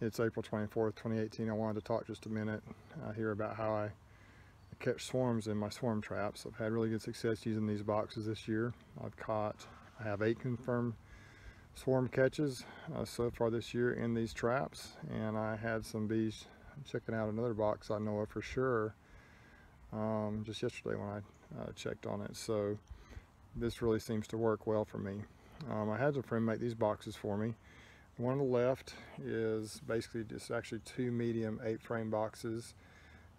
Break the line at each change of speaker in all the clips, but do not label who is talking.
It's April 24th, 2018. I wanted to talk just a minute here about how I catch swarms in my swarm traps. I've had really good success using these boxes this year. I have 8 confirmed swarm catches so far this year in these traps, and I had some bees checking out another box I know of for sure just yesterday when I checked on it. So this really seems to work well for me. I had a friend make these boxes for me. The one on the left is basically just actually 2 medium 8-frame boxes.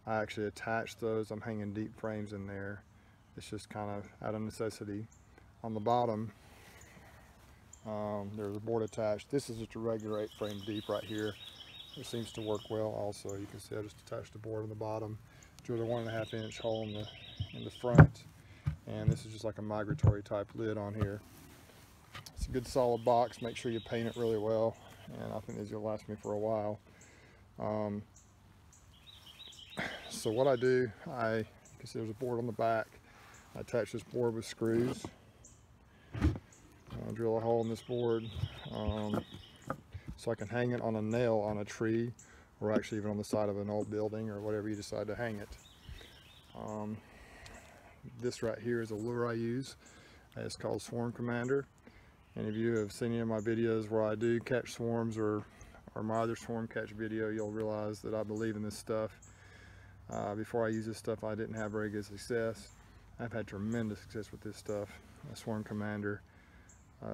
I actually attached those. I'm hanging deep frames in there. It's just kind of out of necessity. On the bottom, there's a board attached. This is just a regular 8-frame deep right here. It seems to work well also. You can see I just attached the board on the bottom. Drilled a 1.5 inch hole in the front. And this is just like a migratory type lid on here. It's a good solid box. Make sure you paint it really well, and I think these will last me for a while. So what I do, you can see there's a board on the back. I attach this board with screws. I drill a hole in this board so I can hang it on a nail on a tree, or actually even on the side of an old building or whatever you decide to hang it. This right here is a lure I use. It's called Swarm Commander. Any of you have seen any of my videos where I do catch swarms or my other swarm catch video, you'll realize that I believe in this stuff. Before I use this stuff, I didn't have very good success. I've had tremendous success with this stuff, Swarm Commander,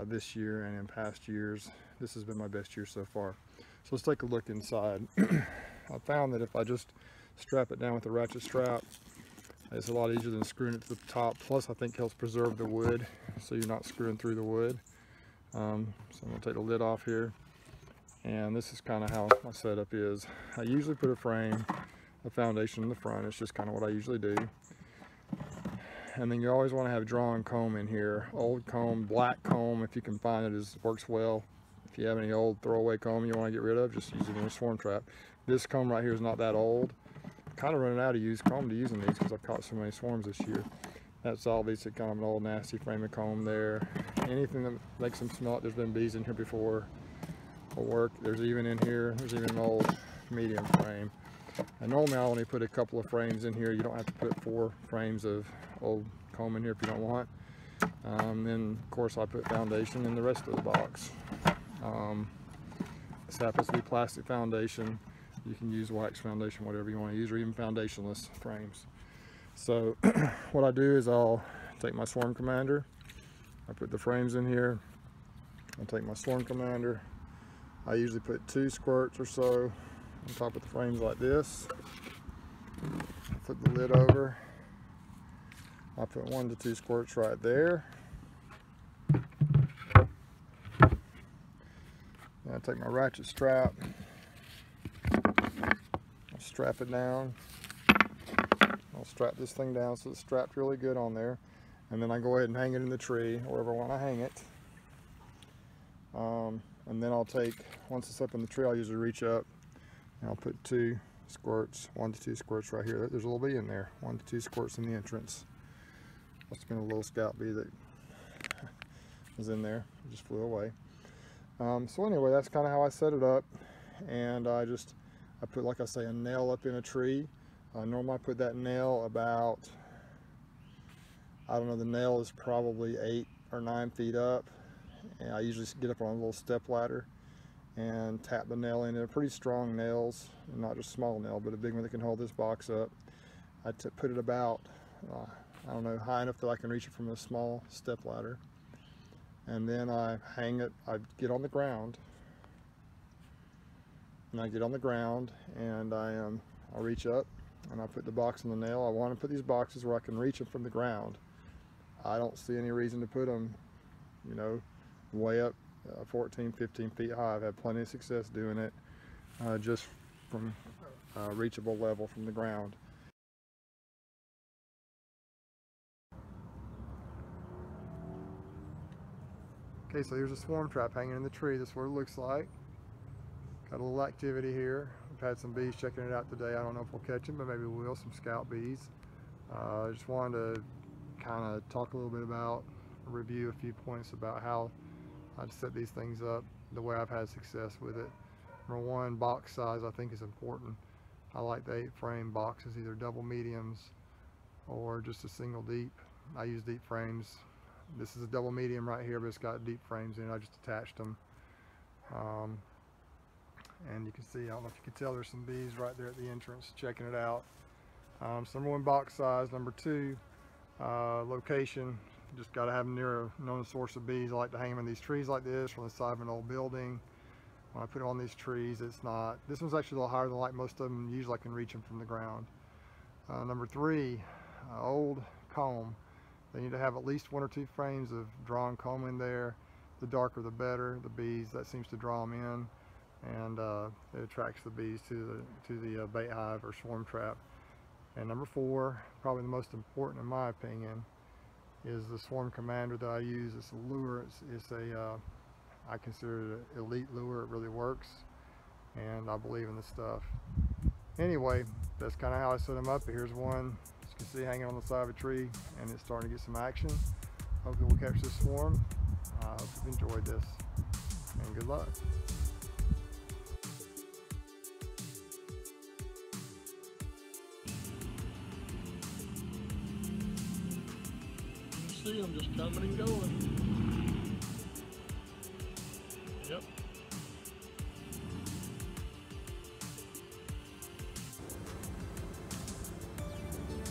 this year and in past years. This has been my best year so far. So let's take a look inside. I found that if I just strap it down with a ratchet strap, it's a lot easier than screwing it to the top. Plus, I think it helps preserve the wood, so you're not screwing through the wood. So I'm going to take the lid off here, and this is kind of how my setup is. I usually put a foundation in the front. It's just kind of what I usually do. And then you always want to have drawn comb in here. Old comb, black comb, if you can find it, works well. If you have any old throwaway comb you want to get rid of, just use it in a swarm trap. This comb right here is not that old. I'm kind of running out of comb to use in these because I've caught so many swarms this year. That's obviously kind of an old nasty frame of comb there. Anything that makes them smell like there's been bees in here before will work. There's even in here, there's even an old medium frame. And normally I only put a couple of frames in here. You don't have to put 4 frames of old comb in here if you don't want. Then of course I put foundation in the rest of the box. This happens to be plastic foundation. You can use wax foundation, whatever you want to use, or even foundationless frames. So what I do is I'll take my Swarm Commander, I put the frames in here, I'll take my Swarm Commander, I usually put 2 squirts or so on top of the frames like this, flip the lid over, I put 1 to 2 squirts right there, and I take my ratchet strap, I'll strap it down. I'll strap this thing down so it's strapped really good on there, and then I go ahead and hang it in the tree wherever I want to hang it. And then I'll take, once it's up in the tree, I'll usually reach up and I'll put 2 squirts, 1 to 2 squirts right here. There's a little bee in there, 1 to 2 squirts in the entrance. Must have been a little scout bee that was in there, it just flew away. So anyway, that's kind of how I set it up, and I put, like I say, a nail up in a tree. Normally I put that nail about, I don't know, the nail is probably 8 or 9 feet up, and I usually get up on a little step ladder and tap the nail in. They're pretty strong nails, not just a small nail, but a big one that can hold this box up. I put it about, I don't know, high enough that I can reach it from a small step ladder, and then I hang it. I get on the ground, and I'll reach up and I put the box on the nail. I want to put these boxes where I can reach them from the ground. I don't see any reason to put them, you know, way up 14, 15 feet high. I've had plenty of success doing it just from a reachable level from the ground. Okay, so here's a swarm trap hanging in the tree. This is what it looks like. Got a little activity here. We've had some bees checking it out today. I don't know if we'll catch them, but maybe we will, some scout bees. I just wanted to kind of talk a little bit about, review a few points about how I'd set these things up, the way I've had success with it. Number one, box size I think is important. I like the 8-frame boxes, either double mediums or just a single deep. I use deep frames. This is a double medium right here, but it's got deep frames in it. I just attached them. And you can see, I don't know if you can tell, there's some bees right there at the entrance checking it out. So number one, box size. Number two, location. Just got to have them near a known source of bees. I like to hang them in these trees like this from the side of an old building. When I put them on these trees, it's not, this one's actually a little higher than like most of them. Usually I can reach them from the ground. Number three, old comb. They need to have at least 1 or 2 frames of drawn comb in there. The darker the better. The bees, that seems to draw them in, and it attracts the bees to the bait hive or swarm trap. And number four, probably the most important in my opinion, is the swarm commander that I use. It's a lure. It's a I consider it an elite lure. It really works, and I believe in this stuff. Anyway, that's kind of how I set them up. Here's one, as you can see, hanging on the side of a tree, and it's starting to get some action. Hopefully we'll catch this swarm. I hope you've enjoyed this, and good luck.
You see them just coming and going. Yep.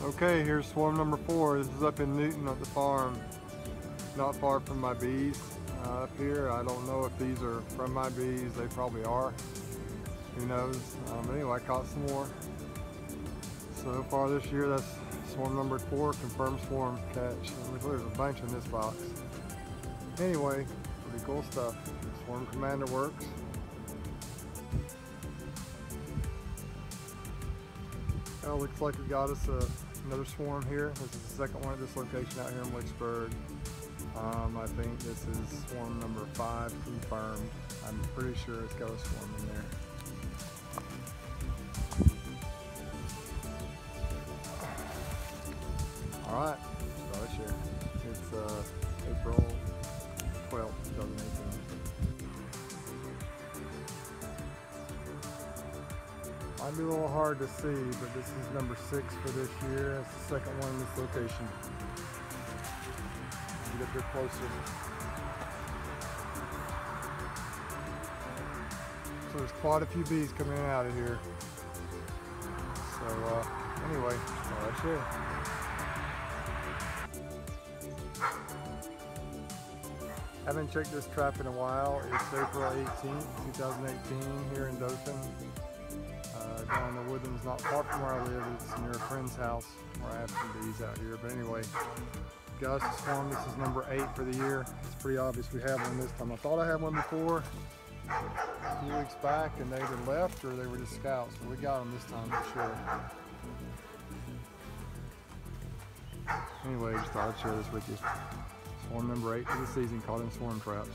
Okay, here's swarm number 4. This is up in Newton at the farm, not far from my bees. Up here, I don't know if these are from my bees. They probably are. Who knows? Anyway, I caught some more. So far this year, that's swarm number 4, confirmed swarm catch. There's a bunch in this box. Anyway, pretty cool stuff. Swarm commander works. Well, looks like we got us another swarm here. This is the second one at this location out here in Wicksburg. I think this is swarm number 5 confirmed. I'm pretty sure it's got a swarm in there. Alright, start share. It's April 12th, 2018. Might be a little hard to see, but this is number 6 for this year. It's the second one in this location. Get up there closer. So there's quite a few bees coming out of here. So anyway, that's it. Haven't checked this trap in a while. It's April 18th, 2018 here in Dothan. Down in the woodlands, not far from where I live. It's near a friend's house where I have some bees out here. But anyway, got us a swarm. This is number 8 for the year. It's pretty obvious we have one this time. I thought I had one before a few weeks back, and they either left or they were just scouts. But we got them this time for sure. Anyway, just thought I'd share this with you. Swarm number 8 for the season, caught in swarm traps.